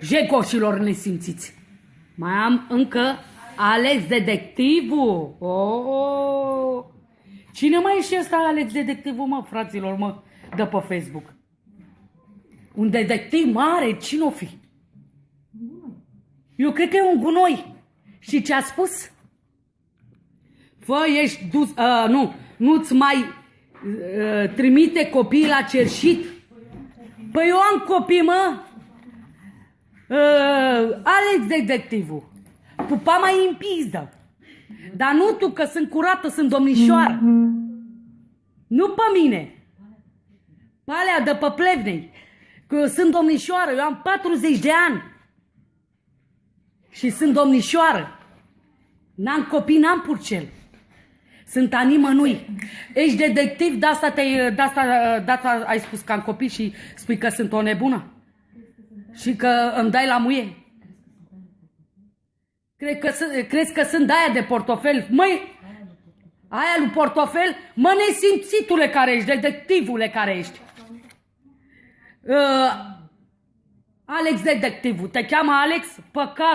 jegoșilor nesimțiți. Mai am încă Alex Detectivul. Oh! Cine mai e și ăsta Alex Detectivul, mă, fraților, mă, de pe Facebook? Un detectiv mare, cine-o fi? Eu cred că e un gunoi. Și ce a spus? Fă, ești dus, nu-ți mai trimite copiii la cerșit? Păi eu am copii, mă. Alex Detectivul. Pupa mai în pizdă. Dar nu tu, că sunt curată, sunt domnișoară. Nu pe mine. Pe alea de pe Plevnei. Că eu sunt domnișoară, eu am 40 de ani. Și sunt domnișoară. N-am copii, n-am purcel. Sunt a nimănui. Ești detectiv, de asta ai spus că am copii și spui că sunt o nebună? Și că îmi dai la muie? Crezi că sunt de-aia de portofel? Măi, aia lui portofel? Mă, nesimțitule care ești, detectivule care ești. Alex Detectivul, te cheamă Alex? Păcat.